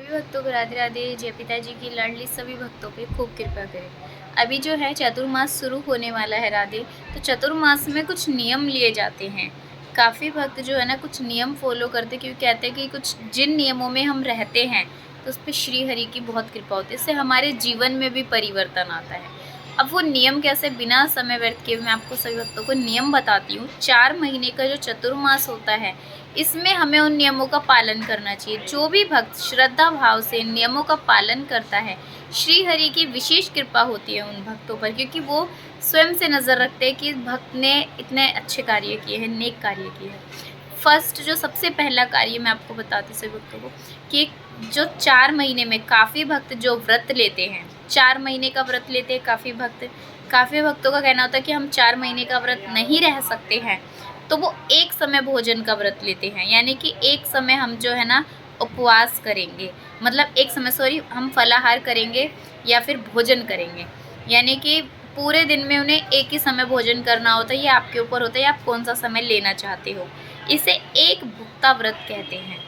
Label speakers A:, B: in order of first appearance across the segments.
A: सभी भक्तों को राधे राधे। जय पिताजी की लाडली सभी भक्तों पे खूब कृपा करें। अभी जो है चतुर्मास शुरू होने वाला है राधे। तो चतुर्मास में कुछ नियम लिए जाते हैं। काफ़ी भक्त जो है ना कुछ नियम फॉलो करते, क्योंकि कहते हैं कि कुछ जिन नियमों में हम रहते हैं तो उस पर श्री हरि की बहुत कृपा होती है, इससे हमारे जीवन में भी परिवर्तन आता है। अब वो नियम कैसे, बिना समय व्यर्थ किए मैं आपको सभी भक्तों को नियम बताती हूँ। 4 महीने का जो चतुर्मास होता है, इसमें हमें उन नियमों का पालन करना चाहिए। जो भी भक्त श्रद्धा भाव से नियमों का पालन करता है, श्री हरि की विशेष कृपा होती है उन भक्तों पर, क्योंकि वो स्वयं से नज़र रखते हैं कि भक्त ने इतने अच्छे कार्य किए हैं, नेक कार्य किए हैं। फर्स्ट जो सबसे पहला कार्य मैं आपको बताती हूँ सभी भक्तों को, कि जो 4 महीने में काफ़ी भक्त जो व्रत लेते हैं, 4 महीने का व्रत लेते हैं काफ़ी भक्तों का कहना होता है कि हम 4 महीने का व्रत नहीं रह सकते हैं, तो वो एक समय भोजन का व्रत लेते हैं। यानी कि एक समय हम जो है ना उपवास करेंगे, मतलब एक समय हम फलाहार करेंगे या फिर भोजन करेंगे। यानी कि पूरे दिन में उन्हें एक ही समय भोजन करना होता है। ये आपके ऊपर होता है आप कौन सा समय लेना चाहते हो। इसे एक भुक्ता व्रत कहते हैं।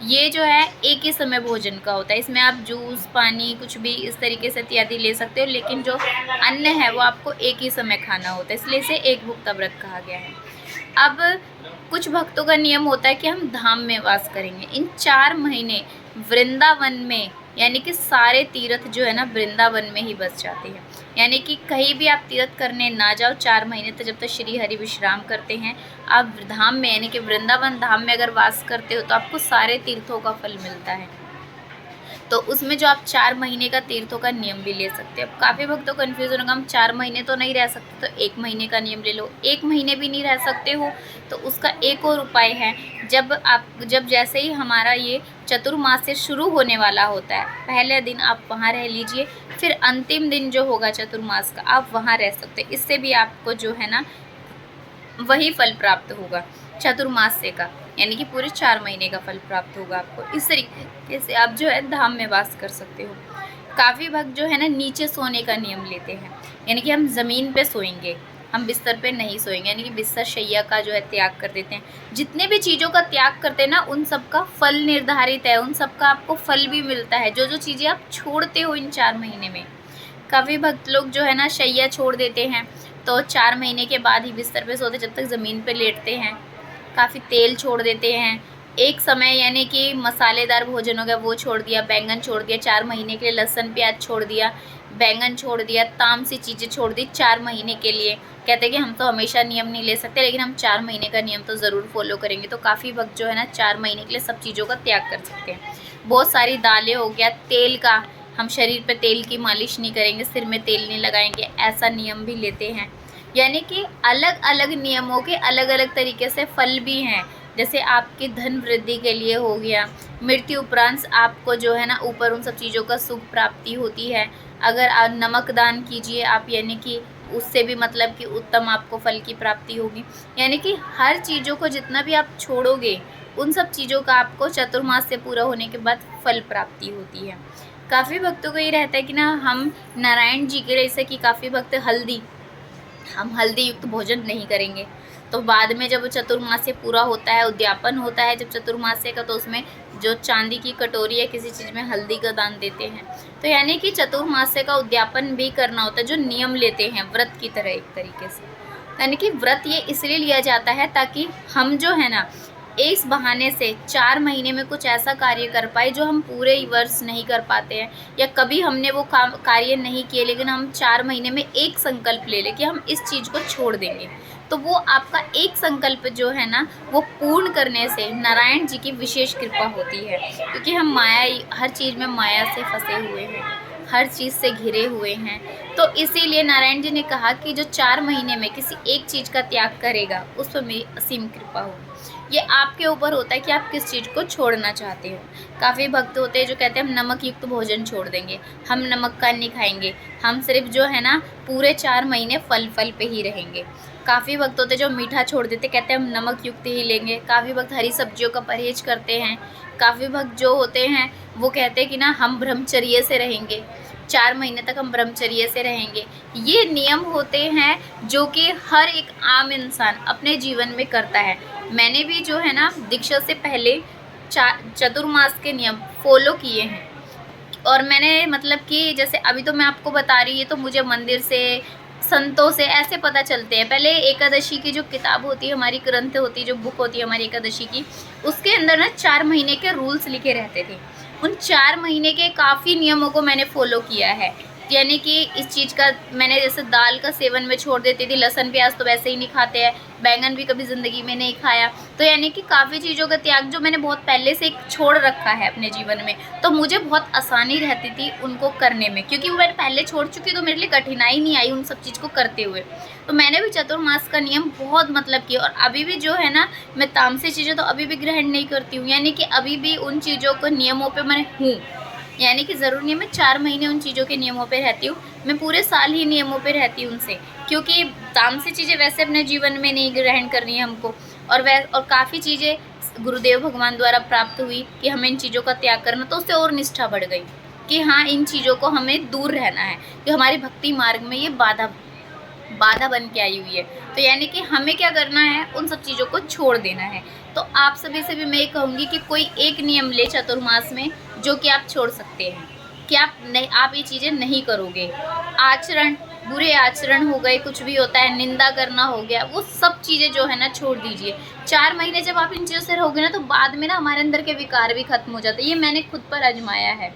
A: ये जो है एक ही समय भोजन का होता है। इसमें आप जूस, पानी, कुछ भी इस तरीके से इत्यादि ले सकते हो, लेकिन जो अन्न है वो आपको एक ही समय खाना होता है, इसलिए इसे एक भुक्ता व्रत कहा गया है। अब कुछ भक्तों का नियम होता है कि हम धाम में वास करेंगे इन 4 महीने वृंदावन में। यानी कि सारे तीर्थ जो है ना वृंदावन में ही बस जाते हैं। यानी कि कहीं भी आप तीर्थ करने ना जाओ 4 महीने तक, जब तक श्री हरि विश्राम करते हैं। आप धाम में यानी कि वृंदावन धाम में अगर वास करते हो तो आपको सारे तीर्थों का फल मिलता है। तो उसमें जो आप 4 महीने का तीर्थों का नियम भी ले सकते हो। अब काफ़ी भक्तों को कन्फ्यूजन होगा, हम 4 महीने तो नहीं रह सकते, तो 1 महीने का नियम ले लो। 1 महीने भी नहीं रह सकते हो तो उसका एक और उपाय है। जब जैसे ही हमारा ये चतुर्मास से शुरू होने वाला होता है, पहले दिन आप वहाँ रह लीजिए, फिर अंतिम दिन जो होगा चतुर्मास का आप वहाँ रह सकते हैं। इससे भी आपको जो है ना वही फल प्राप्त होगा चतुर्मास से का, यानी कि पूरे 4 महीने का फल प्राप्त होगा आपको। इस तरीके से आप जो है धाम में वास कर सकते हो। काफ़ी भक्त जो है ना नीचे सोने का नियम लेते हैं, यानी कि हम ज़मीन पे सोएंगे, हम बिस्तर पे नहीं सोएंगे, यानी कि बिस्तर शैया का जो है त्याग कर देते हैं। जितने भी चीज़ों का त्याग करते हैं ना उन सब का फल निर्धारित है, उन सब का आपको फल भी मिलता है। जो जो चीज़ें आप छोड़ते हो इन 4 महीने में। काफ़ी भक्त लोग जो है ना शैया छोड़ देते हैं, तो 4 महीने के बाद ही बिस्तर पे सोते, जब तक ज़मीन पे लेटते हैं। काफ़ी तेल छोड़ देते हैं एक समय, यानी कि मसालेदार भोजन हो गया वो छोड़ दिया, बैंगन छोड़ दिया 4 महीने के लिए, लहसुन प्याज छोड़ दिया, बैंगन छोड़ दिया, तामसी चीज़ें छोड़ दी 4 महीने के लिए। कहते हैं कि हम तो हमेशा नियम नहीं ले सकते, लेकिन हम 4 महीने का नियम तो ज़रूर फॉलो करेंगे। तो काफ़ी भक्त जो है ना 4 महीने के लिए सब चीज़ों का त्याग कर सकते हैं। बहुत सारी दालें हो गया, तेल का, हम शरीर पे तेल की मालिश नहीं करेंगे, सिर में तेल नहीं लगाएंगे, ऐसा नियम भी लेते हैं। यानी कि अलग अलग नियमों के अलग अलग तरीके से फल भी हैं। जैसे आपकी धन वृद्धि के लिए हो गया, मृत्यु उपरांत आपको जो है ना ऊपर उन सब चीज़ों का सुख प्राप्ति होती है। अगर आप नमक दान कीजिए आप, यानी कि उससे भी मतलब कि उत्तम आपको फल की प्राप्ति होगी। यानी कि हर चीज़ों को जितना भी आप छोड़ोगे उन सब चीज़ों का आपको चतुर्मास से पूरा होने के बाद फल प्राप्ति होती है। काफ़ी भक्तों को ये रहता है कि ना हम नारायण जी के, जैसे कि काफ़ी भक्त हम हल्दी युक्त भोजन नहीं करेंगे। तो बाद में जब चतुर्मास्य पूरा होता है, उद्यापन होता है जब चतुर्मास्य का, तो उसमें जो चांदी की कटोरी या किसी चीज़ में हल्दी का दान देते हैं। तो यानी कि चतुर्मास्य का उद्यापन भी करना होता है, जो नियम लेते हैं व्रत की तरह एक तरीके से। यानी कि व्रत ये इसलिए लिया जाता है ताकि हम जो है ना इस बहाने से 4 महीने में कुछ ऐसा कार्य कर पाए जो हम पूरे वर्ष नहीं कर पाते हैं, या कभी हमने वो काम कार्य नहीं किए, लेकिन हम 4 महीने में एक संकल्प ले लें कि हम इस चीज़ को छोड़ देंगे। तो वो आपका एक संकल्प जो है ना वो पूर्ण करने से नारायण जी की विशेष कृपा होती है, क्योंकि हम हर चीज़ में माया से फंसे हुए हैं, हर चीज़ से घिरे हुए हैं। तो इसीलिए नारायण जी ने कहा कि जो 4 महीने में किसी एक चीज़ का त्याग करेगा उस पर मेरी असीम कृपा होगी। ये आपके ऊपर होता है कि आप किस चीज़ को छोड़ना चाहते हो। काफ़ी भक्त होते हैं जो कहते हैं हम नमक युक्त भोजन छोड़ देंगे, हम नमक का नहीं खाएंगे, हम सिर्फ जो है ना पूरे 4 महीने फल पे ही रहेंगे। काफ़ी भक्त होते हैं जो मीठा छोड़ देते, कहते हैं हम नमक युक्त ही लेंगे। काफ़ी भक्त हरी सब्जियों का परहेज करते हैं। काफ़ी भक्त जो होते हैं वो कहते हैं कि ना हम ब्रह्मचर्य से रहेंगे, 4 महीने तक हम ब्रह्मचर्य से रहेंगे। ये नियम होते हैं जो कि हर एक आम इंसान अपने जीवन में करता है। मैंने भी जो है ना दीक्षा से पहले चतुर्मास के नियम फॉलो किए हैं। और मैंने मतलब कि जैसे अभी तो मैं आपको बता रही है तो मुझे मंदिर से, संतों से ऐसे पता चलते हैं। पहले एकादशी की जो किताब होती है, हमारी ग्रंथ होती है, जो बुक होती है हमारी एकादशी की, उसके अंदर ना 4 महीने के रूल्स लिखे रहते थे। उन 4 महीने के काफ़ी नियमों को मैंने फॉलो किया है। यानी कि इस चीज़ का मैंने, जैसे दाल का सेवन में छोड़ देती थी, लहसुन प्याज तो वैसे ही नहीं खाते हैं, बैंगन भी कभी ज़िंदगी में नहीं खाया। तो यानी कि काफ़ी चीज़ों का त्याग जो मैंने बहुत पहले से छोड़ रखा है अपने जीवन में, तो मुझे बहुत आसानी रहती थी उनको करने में, क्योंकि वो मैंने पहले छोड़ चुकी, तो मेरे लिए कठिनाई नहीं आई उन सब चीज़ को करते हुए। तो मैंने भी चतुर्मास का नियम बहुत मतलब किया, और अभी भी जो है ना, मैं तामसिक चीज़ें तो अभी भी ग्रहण नहीं करती हूँ। यानी कि अभी भी उन चीज़ों को नियमों पे मैं हूँ। यानी कि ज़रूरी नहीं मैं 4 महीने उन चीज़ों के नियमों पे रहती हूँ, मैं पूरे साल ही नियमों पे रहती हूँ उनसे, क्योंकि तामसिक चीज़ें वैसे अपने जीवन में नहीं ग्रहण करनी है हमको। और काफ़ी चीज़ें गुरुदेव भगवान द्वारा प्राप्त हुई कि हमें इन चीज़ों का त्याग करना, तो उससे और निष्ठा बढ़ गई कि हाँ, इन चीज़ों को हमें दूर रहना है, कि हमारी भक्ति मार्ग में ये बाधा बन के आई हुई है। तो यानी कि हमें क्या करना है, उन सब चीज़ों को छोड़ देना है। तो आप सभी से भी मैं ये कहूँगी कि कोई एक नियम ले चतुर्मास में, जो कि आप छोड़ सकते हैं, कि आप ये चीज़ें नहीं करोगे। आचरण, बुरे आचरण हो गए, कुछ भी होता है, निंदा करना हो गया, वो सब चीज़ें जो है ना छोड़ दीजिए। 4 महीने जब आप इन चीज़ों से रहोगे ना, तो बाद में ना हमारे अंदर के विकार भी खत्म हो जाते हैं। ये मैंने खुद पर आजमाया है,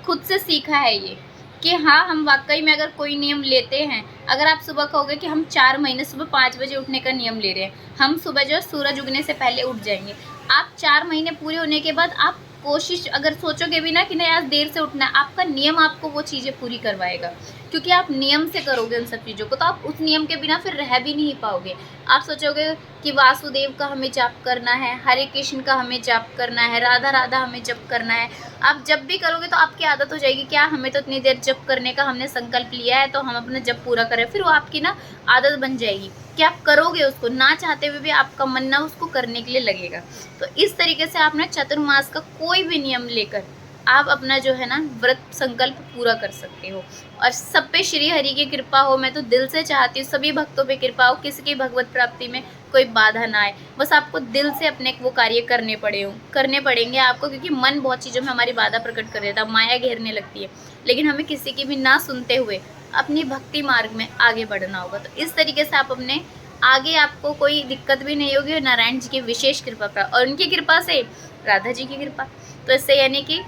A: खुद से सीखा है ये, कि हाँ, हम वाक़ई में अगर कोई नियम लेते हैं, अगर आप सुबह कहोगे कि हम 4 महीने सुबह 5 बजे उठने का नियम ले रहे हैं, हम सुबह जो है सूरज उगने से पहले उठ जाएँगे। आप 4 महीने पूरे होने के बाद आप कोशिश अगर सोचोगे भी ना कि नहीं आज देर से उठना है, आपका नियम आपको वो चीज़ें पूरी करवाएगा, क्योंकि आप नियम से करोगे उन सब चीज़ों को, तो आप उस नियम के बिना फिर रह भी नहीं पाओगे। आप सोचोगे कि वासुदेव का हमें जाप करना है, हरे कृष्ण का हमें जाप करना है, राधा राधा हमें जप करना है। आप जब भी करोगे तो आपकी आदत हो जाएगी, क्या हमें तो इतनी देर जप करने का हमने संकल्प लिया है, तो हम अपना जप पूरा करें। फिर वो आपकी ना आदत बन जाएगी कि आप करोगे उसको, ना चाहते हुए भी आपका मन ना उसको करने के लिए लगेगा। तो इस तरीके से आप ना चतुर्मास का कोई भी नियम लेकर आप अपना जो है ना व्रत संकल्प पूरा कर सकते हो। और सब पे श्री हरि की कृपा हो। मैं तो दिल से चाहती हूँ सभी भक्तों पे कृपा हो, किसी की भगवत प्राप्ति में कोई बाधा ना आए। बस आपको दिल से अपने वो कार्य करने पड़ेंगे आपको, क्योंकि मन बहुत चीज़ों में हमारी बाधा प्रकट कर देता है, माया घेरने लगती है। लेकिन हमें किसी की भी ना सुनते हुए अपनी भक्ति मार्ग में आगे बढ़ना होगा। तो इस तरीके से आप अपने आगे, आपको कोई दिक्कत भी नहीं होगी, और नारायण जी की विशेष कृपा प्राप्त, और उनकी कृपा से राधा जी की कृपा, तो इससे यानी कि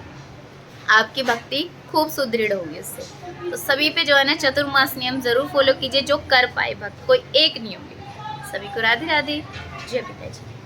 A: आपकी भक्ति खूब सुदृढ़ होगी इससे। तो सभी पे जो है ना चतुर्मास नियम जरूर फॉलो कीजिए, जो कर पाए भक्त, कोई एक नियम भी। सभी को राधे राधे, जय पिताजी।